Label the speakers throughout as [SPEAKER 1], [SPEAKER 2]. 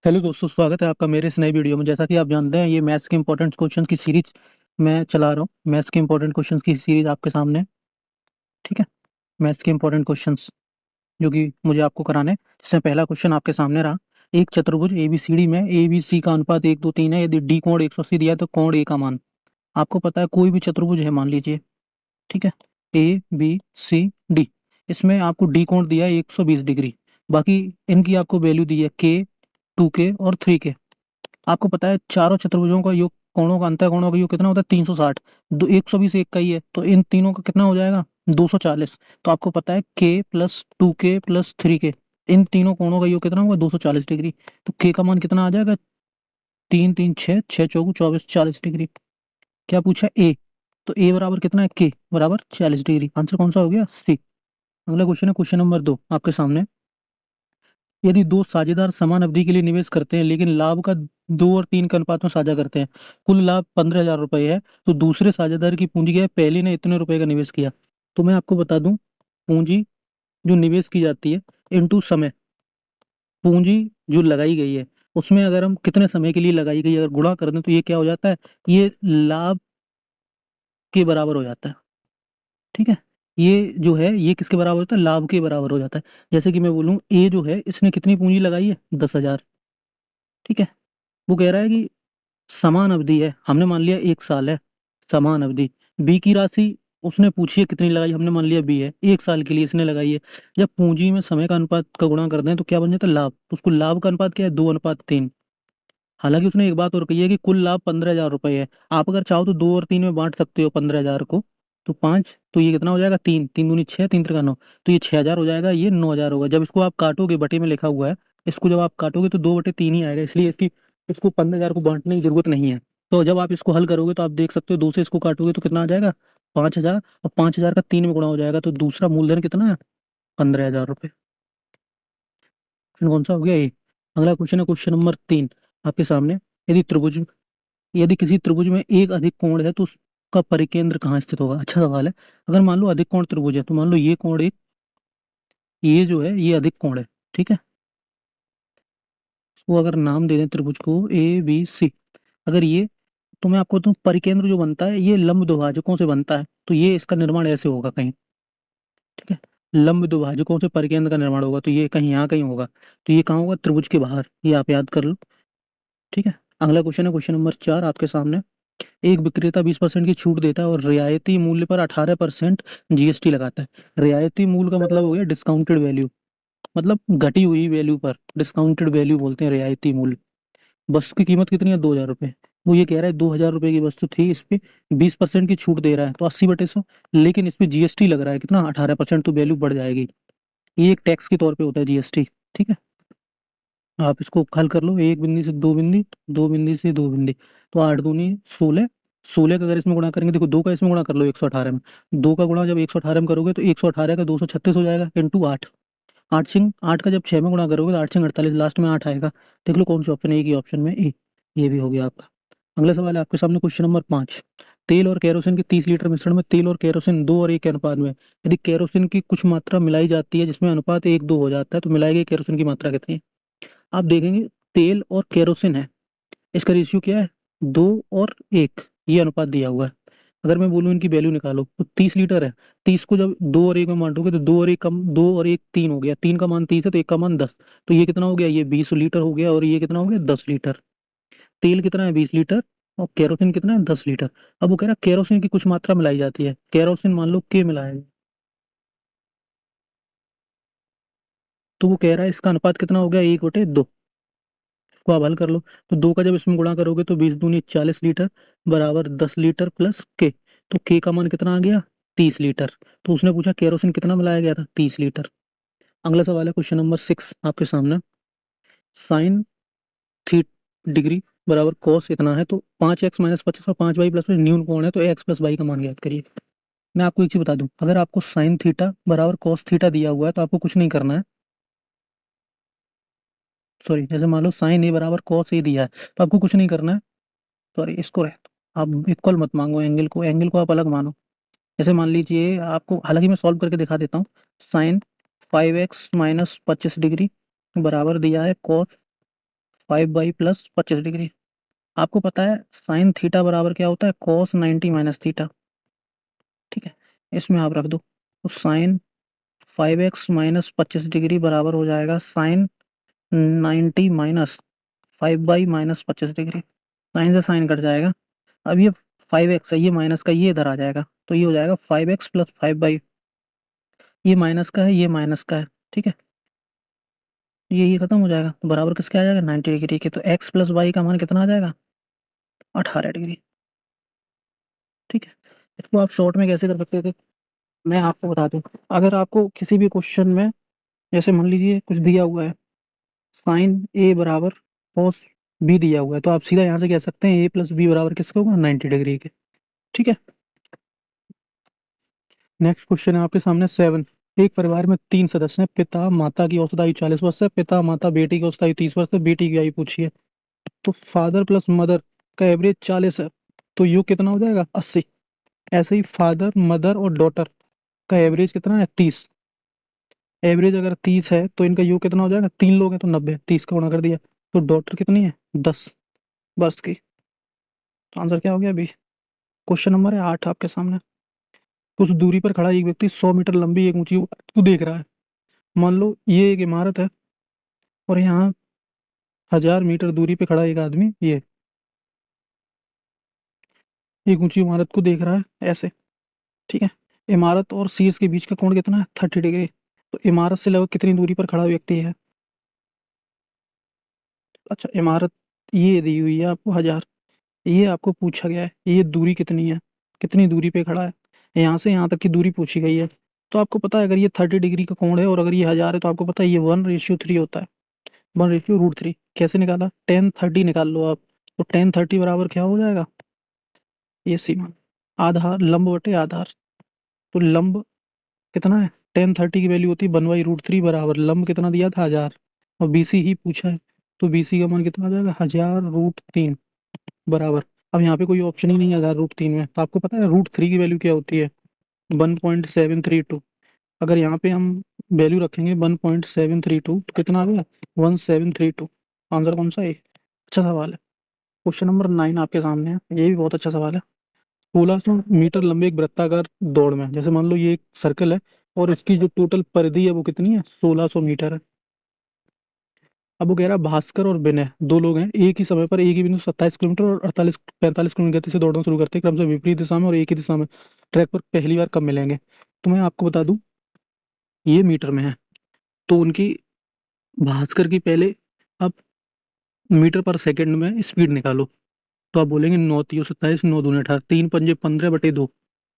[SPEAKER 1] Hello दोस्तों, स्वागत है आपका मेरे इस नई वीडियो में। जैसा कि आप जानते हैं, ये मैथ्स के इंपॉर्टेंट क्वेश्चन की सीरीज मैं चला रहा हूँ। मैथ्स के इंपॉर्टेंट क्वेश्चन की सीरीज आपके सामने है, ठीक है। मैथ्स के इंपॉर्टेंट क्वेश्चंस जो कि मुझे आपको कराने हैं। जिसमें पहला क्वेश्चन आपके सामने रहा। एक चतुर्भुज एबीसीडी में ए बी सी का अनुपात 1 2 3 है। यदि डी कोण 180 दिया है तो कोण ए का मान। आपको पता है कोई भी चतुर्भुज है, मान लीजिए, ठीक है, ए बी सी डी। इसमें आपको डी कोण दिया है 120 डिग्री। बाकी इनकी आपको वैल्यू दी है के, 2 के और 3 के। आपको पता है चारों चतुर्भुजों का योग, कोणों का अंतः कोणों का योग कितना होता है? 360। 120 एक का ही है, तो इन तीनों का कितना हो जाएगा? 240। तो आपको पता है के प्लस 2 के प्लस 3 के, इन तीनों कोणों का योग कितना होगा? 240 डिग्री। तो के का मान कितना आ जाएगा? 3 3 6 6 चौको 24, 40 डिग्री। क्या पूछा? ए। तो ए बराबर कितना है? के बराबर 40 डिग्री। आंसर कौन सा हो गया? सी। अगला क्वेश्चन है क्वेश्चन नंबर 2 आपके सामने। यदि दो साझेदार समान अवधि के लिए निवेश करते हैं लेकिन लाभ का 2 और 3 के अनुपात में साझा करते हैं, कुल लाभ 15,000 रुपए है, तो दूसरे साझेदार की पूंजी क्या है? पहले ने इतने रुपए का निवेश किया। तो मैं आपको बता दूं, पूंजी जो निवेश की जाती है इनटू समय, पूंजी जो लगाई गई है उसमें अगर हम कितने समय के लिए लगाई गई अगर गुणा कर दें तो ये क्या हो जाता है? ये लाभ के बराबर हो जाता है, ठीक है। ये जो है ये किसके बराबर होता है? लाभ के बराबर हो जाता है। जैसे कि मैं बोलूं, ए जो है इसने कितनी पूंजी लगाई है? 10,000, ठीक है। वो कह रहा है कि समान अवधि है, हमने मान लिया 1 साल है, समान अवधि। बी की राशि उसने पूछी है कितनी लगाई, हमने मान लिया बी है, 1 साल के लिए इसने लगाई है। जब पूंजी में समय का अनुपात का गुणा कर दें तो क्या बन जाता है? लाभ। तो उसको लाभ का अनुपात क्या है? 2:3। हालांकि उसने एक बात और कही है कि कुल लाभ 15,000 रुपए है। आप अगर चाहो तो 2 और 3 में बांट सकते हो 15,000 को। तो 5, तो ये कितना हो जाएगा? 3 3 दूनी 6, 3 3 9। तो ये 6,000 हो जाएगा, ये 9,000 होगा। जब इसको आप काटोगे, बटे में लिखा हुआ है, इसको जब आप काटोगे तो 2/3 ही आएगा, इसलिए इसकी इसको 15,000 को बांटने की जरूरत नहीं है। तो जब आप इसको हल करोगे तो आप देख सकते हो, 2 से इसको काटोगे तो कितना आ जाएगा? 5,000। और 5,000 का 3 में गुणा हो जाएगा, तो दूसरा मूलधन कितना है? 15,000 रुपये। ऑप्शन कौन सा हो गया? ए। अगला क्वेश्चन है क्वेश्चन नंबर 3 आपके सामने। यदि त्रिभुज यदि किसी त्रिभुज में एक अधिक कोण है तो उसका परिकेंद्र कहाँ स्थित होगा? अच्छा सवाल है। अगर मान लो अधिक कोण त्रिभुज है तो मान लो ये कोण एक, ये जो है ये अधिक कोण है, ठीक है। इसको अगर नाम दे दें त्रिभुज को ए बी सी, अगर ये, तो मैं आपको बताऊं परिकेंद्र जो बनता है ये लंब दुभाजकों से बनता है, तो ये इसका निर्माण ऐसे होगा कहीं, ठीक है। लंब दुभाजकों से परिकेंद्र का निर्माण होगा, तो ये कहीं यहाँ कहीं होगा। तो ये कहाँ होगा? त्रिभुज के बाहर, ये आप याद कर लो, ठीक है। अगला क्वेश्चन है क्वेश्चन नंबर 4 आपके सामने। एक विक्रेता 20% की छूट देता है और रियायती मूल्य पर 18% जीएसटी लगाता है। रियायती मूल्य का मतलब हो गया डिस्काउंटेड वैल्यू, मतलब घटी हुई वैल्यू पर डिस्काउंटेड वैल्यू बोलते हैं रियायती मूल्य। वस्तु की कीमत कितनी है? 2,000 रुपये। वो ये कह रहा है 2,000 रुपये की वस्तु थी, इस पे 20% की छूट दे रहा है, तो 80/100। लेकिन इस पे जीएसटी लग रहा है कितना? 18%, तो वैल्यू बढ़ जाएगी। ये एक टैक्स के तौर पे होता है जीएसटी, ठीक है। आप इसको हल कर लो, एक बिंदी से दो बिंदी, दो बिंदी से दो बिंदी, तो 8 दूनी 16। 16 का अगर इसमें गुणा करेंगे, देखो 2 का इसमें गुणा कर लो 118 में। 2 का गुणा जब 118 में करोगे तो 118 का 236 हो जाएगा, इंटू 8। 8 का जब 6 में गुणा करोगे तो 8 48, लास्ट में 8 आएगा। देख लो कौन सा ऑप्शन है? एक ही ऑप्शन में ए। ये भी हो गया आपका। अगला सवाल है आपके सामने क्वेश्चन नंबर 5। तेल और केरोसिन के 30 लीटर मिश्रण में तेल और केरोसिन 2 और 1 के अनुपात में, यदि केरोसिन की कुछ मात्रा मिलाई जाती है जिसमें अनुपात 1 2 हो जाता है, तो मिलाई गई केरोसिन की मात्रा कितनी है? आप देखेंगे तेल और केरोसिन है, इसका रेशियो क्या है? 2 और 1, ये अनुपात दिया हुआ है। अगर मैं बोलूँ इनकी वैल्यू निकालो तो 30 लीटर है। 30 को जब 2 और 1 में बांटोगे तो 2 और 1 कम, 2 और 1 3 हो गया, 3 का मान 30 है तो 1 का मान 10। तो ये कितना हो गया? ये 20 लीटर हो गया, और ये कितना हो गया? 10 लीटर। तेल कितना है? 20 लीटर। और केरोसिन कितना है? 10 लीटर। अब वो कह रहा है केरोसिन की कुछ मात्रा मिलाई जाती है, केरोसिन मान लो के मिलाएगा, तो वो कह रहा है इसका अनुपात कितना हो गया? 1/2 को आप हल कर लो। तो 2 का जब इसमें गुणा करोगे तो 20 दूनी 40 लीटर बराबर 10 लीटर प्लस के। तो के का मान कितना आ गया? 30 लीटर। तो उसने पूछा केरोसिन कितना मिलाया गया था? 30 लीटर। अगला सवाल है क्वेश्चन नंबर 6 आपके सामने। साइन थी डिग्री बराबर कॉस इतना है, तो 5x - 25 और 5y प्लस में न्यून कोण है, तो x प्लस y का मान ज्ञात करिए। मैं आपको एक चीज बता दूं, अगर आपको साइन थीटा बराबर कॉस थीटा दिया हुआ है तो आपको कुछ नहीं करना है। सॉरी, जैसे मान लो साइन ए बराबर कॉस ए दिया है तो आपको कुछ नहीं करना है। सॉरी, इसको रहे दो। आप इक्वल मत मांगो, एंगल को आप अलग मानो। जैसे मान लीजिए आपको, हालांकि मैं सॉल्व करके दिखा देता हूँ। साइन 5x - 25 डिग्री बराबर दिया है कॉस 5/+25 डिग्री। आपको पता है साइन थीटा बराबर क्या होता है, cos 90 माइनस थीटा। ठीक है, इसमें आप रख दो तो साइन 5x-25 डिग्री बराबर हो जाएगा साइन 90 माइनस 5/-25 डिग्री। साइन से साइन कट जाएगा। अब ये 5x है, ये माइनस का ये इधर आ जाएगा तो ये हो जाएगा 5x+5/। ये माइनस का है, ये माइनस का है। ठीक है, ये खत्म हो जाएगा तो बराबर किसके आ जाएगा, 90 डिग्री के। तो x+y का मान कितना आ जाएगा, 18 डिग्री। ठीक है, इसको आप शॉर्ट में कैसे कर सकते थे, मैं आपको बता दूं। अगर आपको किसी भी क्वेश्चन में जैसे मान लीजिए कुछ दिया हुआ है, साइन ए बराबर कॉस बी दिया हुआ है, तो आप सीधा यहाँ से कह सकते हैं a+b बराबर किसका होगा, 90 डिग्री के। ठीक है, नेक्स्ट क्वेश्चन है आपके सामने 7। एक परिवार में 3 सदस्य हैं। पिता माता की औसत आयु 40 वर्ष है, पिता माता बेटी की औसत आयु 30 वर्ष है, बेटी की आयु पूछी है। तो फादर प्लस मदर का एवरेज 40 है, तो योग कितना हो जाएगा, 80। ऐसे ही फादर मदर और डॉटर का एवरेज कितना है, 30। एवरेज अगर 30 है तो इनका योग कितना हो जाएगा, 3 लोग हैं तो 90, 30 का गुणा कर दिया। तो डॉटर कितनी है, 10 वर्ष की। तो आंसर क्या हो गया अभी। क्वेश्चन नंबर है 8 आपके सामने। कुछ दूरी पर खड़ा एक व्यक्ति 100 मीटर लंबी एक ऊंची इमारत को देख रहा है। मान लो ये एक इमारत है और यहाँ 1000 मीटर दूरी पे खड़ा एक आदमी ये एक ऊंची इमारत को देख रहा है ऐसे। ठीक है, इमारत और शीर्ष के बीच का कोण कितना है, 30 डिग्री। तो इमारत से लगभग कितनी दूरी पर खड़ा व्यक्ति है। अच्छा, इमारत ये दी हुई है आपको 1000, ये आपको पूछा गया है ये दूरी कितनी है, कितनी दूरी पे खड़ा है, यहाँ से यहाँ तक की दूरी पूछी गई है। तो आपको पता है अगर ये 30 डिग्री का कोण है और अगर ये 1000 है तो आपको पता है ये 1:3 होता है। 1/√3 कैसे निकाला, 10/30 निकाल लो आप। तो 10/30 बराबर क्या हो जाएगा, ये सीमा आधार लंब बटे आधार। तो लंब कितना है, 10/30 की वैल्यू होती है 1/√3 बराबर लंब कितना दिया था, 1000। और बीसी ही पूछा है तो बीसी का मान कितना आ जाएगा, 1000√3 बराबर। अब यहाँ पे कोई ऑप्शन ही नहीं है 1000√3 में, तो आपको पता है √3 की वैल्यू क्या होती है, 1.732। अगर यहाँ पे हम वैल्यू रखेंगे 1.732 तो कितना आ गया, 1732। आंसर कौन सा है, अच्छा सवाल है। क्वेश्चन नंबर 9 आपके सामने है, ये भी बहुत अच्छा सवाल है। 1600 मीटर लंबे एक वृत्ताकार दौड़ में, जैसे मान लो ये एक सर्कल है और इसकी जो टोटल परिधि है वो कितनी है, 1600 मीटर है। अब वो कह रहा है भास्कर और विनय दो लोग हैं, एक ही समय पर एक ही बिंदु 27 किलोमीटर और 45 किलोमीटर गति से दौड़ना शुरू करते हैं, क्रमशः विपरीत दिशा में और एक ही दिशा में। ट्रैक पर पहली बार कब मिलेंगे। तो मैं आपको बता दूं ये मीटर में है, तो उनकी भास्कर की पहले आप मीटर पर सेकंड में स्पीड निकालो। तो आप बोलेंगे 9×3 = 27, 9×2 = 18, 3×5 = 15/2,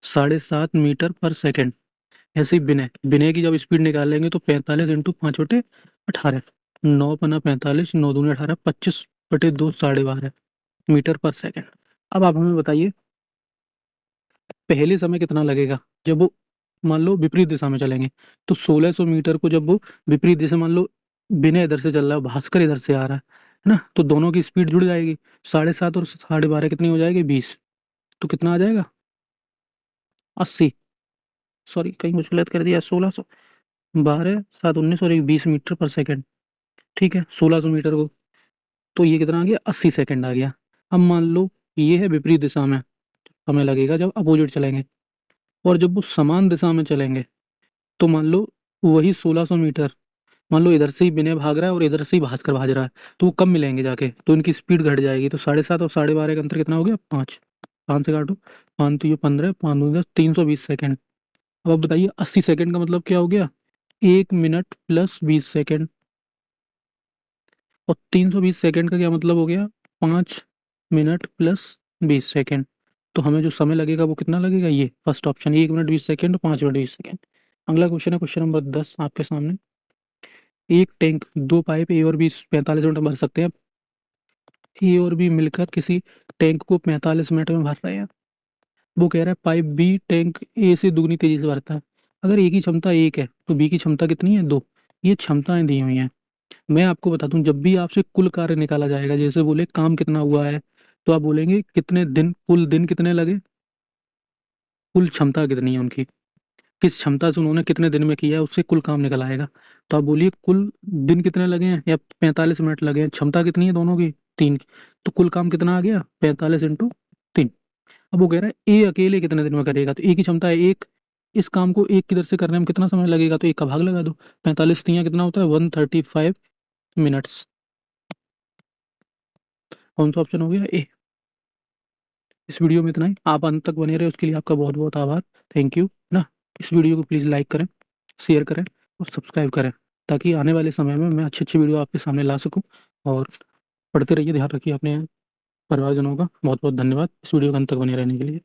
[SPEAKER 1] 7.5 मीटर पर सेकंड। ऐसे ही विनय विनय की जब स्पीड निकालेंगे तो 45 × 5/18, 9×5 = 45, 9×2 = 18, 25/2 12.5 मीटर पर सेकंड। अब आप हमें बताइए पहले समय कितना लगेगा जब वो मान लो विपरीत दिशा में चलेंगे। तो 1600 मीटर को जब वो विपरीत दिशा, मान लो विनय इधर से चल रहा है भास्कर इधर से आ रहा है ना, तो दोनों की स्पीड जुड़ जाएगी। 7.5 और 12.5 कितनी हो जाएगी, 20। तो कितना आ जाएगा, 80। सॉरी कहीं कुछ गलत कर दिया, 1600, 12 7 19 और 20 मीटर पर सेकंड। ठीक है, 1600 मीटर को, तो ये कितना आ गया, 80 सेकंड आ गया। अब मान लो ये है विपरीत दिशा में, हमें लगेगा जब अपोजिट चलेंगे। और जब वो समान दिशा में चलेंगे तो मान लो वही 1600 मीटर, मान लो इधर से ही विनय भाग रहा है और इधर से ही भास्कर भाग रहा है, तो वो कब मिलेंगे जाके, तो इनकी स्पीड घट जाएगी। तो 7.5 और 12.5 का अंतर कितना हो गया, 5। 5 से काटो, 5 तो ये 15, 5 दूनी 10, 320 सेकंड। अब आप बताइए 80 सेकंड का मतलब क्या हो गया, 1 मिनट + 20 सेकंड। और 320 सेकंड का क्या मतलब हो गया, 5 मिनट + 20 सेकंड। तो हमें जो समय लगेगा वो कितना लगेगा, ये first option 1 minute 20 second, 5 minute 20 second. अगला क्वेश्चन है क्वेश्चन नंबर 10 आपके सामने। एक टैंक दो पाइप ए और बी 45 मिनट में भर सकते हैं। ए और बी मिलकर किसी टैंक को 45 मिनट में भर रहे हैं। वो कह रहा है पाइप बी टैंक ए से दुगनी तेजी से भरता है। अगर ए की क्षमता 1 है तो बी की क्षमता कितनी है, 2। ये क्षमताएं दी हुई हैं। मैं आपको बता दूं जब भी आपसे कुल कार्य निकाला जाएगा, जैसे बोले काम कितना हुआ है, तो आप बोलेंगे कितने दिन, कुल दिन कितने लगे, कुल क्षमता कितनी है उनकी। किस क्षमता से उन्होंने कितने दिन में किया है, उससे कुल काम निकल आएगा। तो आप बोलिए कुल दिन कितने लगे हैं, या 45 मिनट लगे हैं, क्षमता कितनी है दोनों की, 3 की। तो कुल काम कितना आ गया, 45 × 3। अब वो कह रहा है ए अकेले कितने दिन में करेगा, तो ए की क्षमता है 1। इस काम को एक किधर से करने में कितना समय लगेगा, तो एक का भाग लगा दो। 45 कितना होता है, 135 मिनट्स। कौन सा ऑप्शन हो गया, ए। इस वीडियो में इतना ही, आप अंत तक बने रहे उसके लिए आपका बहुत बहुत आभार। थैंक यू ना। इस वीडियो को प्लीज़ लाइक करें, शेयर करें और सब्सक्राइब करें, ताकि आने वाले समय में मैं अच्छी अच्छी वीडियो आपके सामने ला सकूं। और पढ़ते रहिए, ध्यान रखिए अपने परिवारजनों का। बहुत बहुत धन्यवाद इस वीडियो के अंत तक बने रहने के लिए।